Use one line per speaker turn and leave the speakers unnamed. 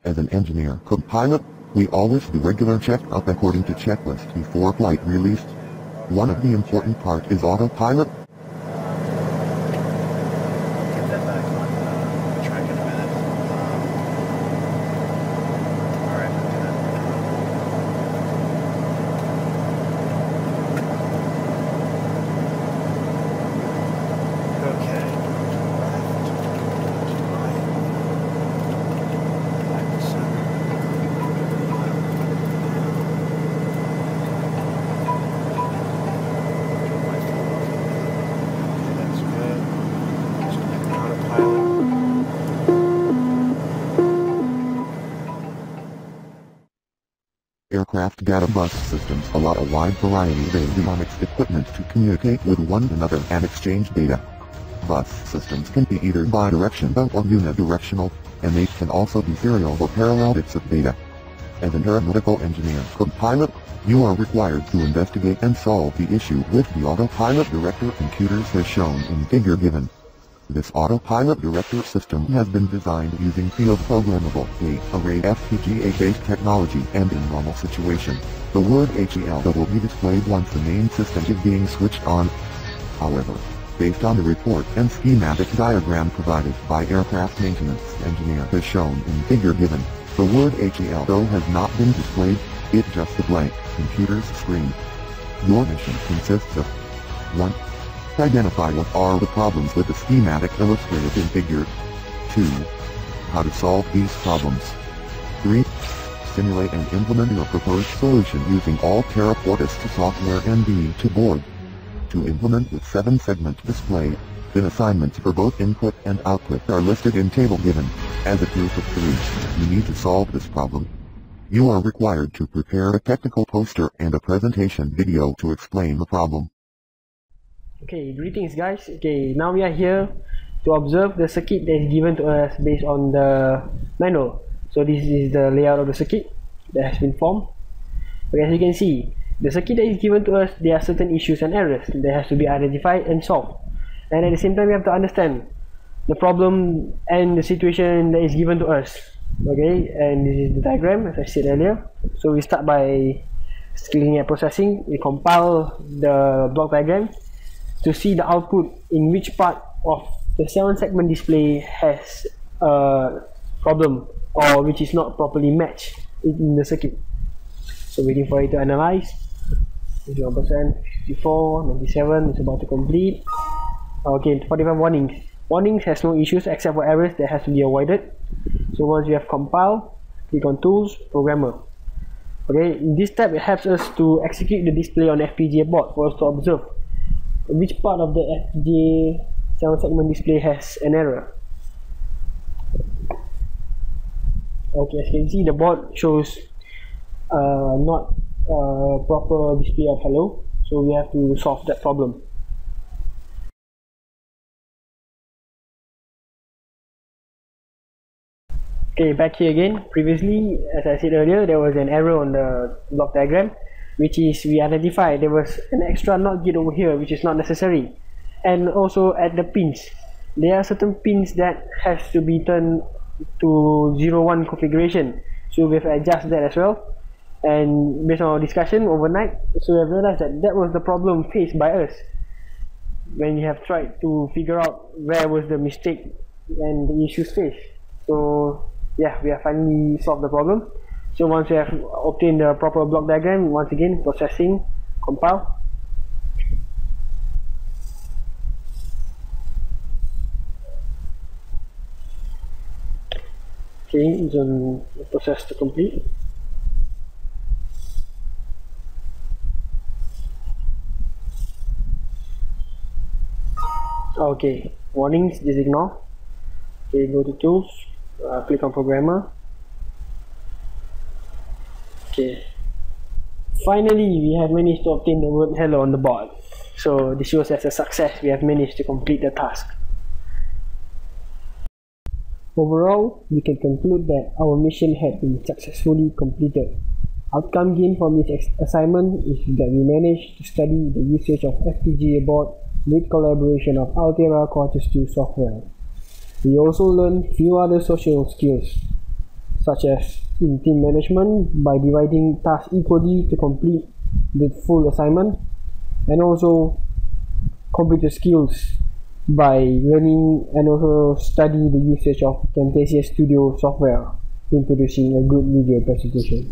As an engineer co-pilot, we always do regular check-up according to checklist before flight release. One of the important part is autopilot. Aircraft data bus systems allow a wide variety of avionics equipment to communicate with one another and exchange data. Bus systems can be either bidirectional or unidirectional, and they can also be serial or parallel bits of data. As an aeronautical engineer co-pilot, you are required to investigate and solve the issue with the autopilot director computers as shown in figure given. This autopilot director system has been designed using field programmable array FPGA-based technology, and in normal situation, the word HEL will be displayed once the main system is being switched on. However, based on the report and schematic diagram provided by aircraft maintenance engineer as shown in figure given, the word HEL has not been displayed, it's just a blank computer's screen. Your mission consists of 1. Identify what are the problems with the schematic illustrated in figure. 2. How to solve these problems. 3. Simulate and implement your proposed solution using all Terrafortist software and be to board. To implement with 7-segment display, then assignments for both input and output are listed in table given. As a group of 3, you need to solve this problem. You are required to prepare a technical poster and a presentation video to explain the problem.
Okay, greetings guys. Okay, now we are here to observe the circuit that is given to us based on the manual. So this is the layout of the circuit that has been formed. Okay, as you can see, the circuit that is given to us, there are certain issues and errors that has to be identified and solved. And at the same time, we have to understand the problem and the situation that is given to us. Okay, and this is the diagram as I said earlier. So we start by looking at processing. We compile the block diagram to see the output in which part of the 7-segment display has a problem or which is not properly matched in the circuit. So waiting for it to analyze. 51%, 54, 97 is about to complete. Okay, 45 warnings. Warnings has no issues except for errors that has to be avoided. So once you have compiled, click on Tools, Programmer. Okay, in this step it helps us to execute the display on FPGA board for us to observe which part of the FPGA 7-segment display has an error. Okay, as you can see, the board shows not a proper display of hello, so we have to solve that problem. Okay, back here again. Previously, as I said earlier, there was an error on the block diagram, which is we identified there was an extra NOT gate over here which is not necessary. And also at the pins, there are certain pins that has to be turned to 01 configuration, so we have adjusted that as well. And based on our discussion overnight, so we have realized that that was the problem faced by us when we have tried to figure out where was the mistake and the issues faced. So yeah, we have finally solved the problem. So once we have obtained the proper block diagram, once again processing, compile. Okay, it's on the process to complete. Okay, warnings, just ignore. Okay, go to Tools, click on Programmer. Okay, finally we have managed to obtain the word hello on the board. So this shows as a success, we have managed to complete the task. Overall, we can conclude that our mission had been successfully completed. Outcome gained from this assignment is that we managed to study the usage of FPGA board with collaboration of Altera Cortex 2 software. We also learned few other social skills, such as in team management by dividing tasks equally to complete the full assignment, and also computer skills by learning and also study the usage of Camtasia Studio software in producing a good video presentation.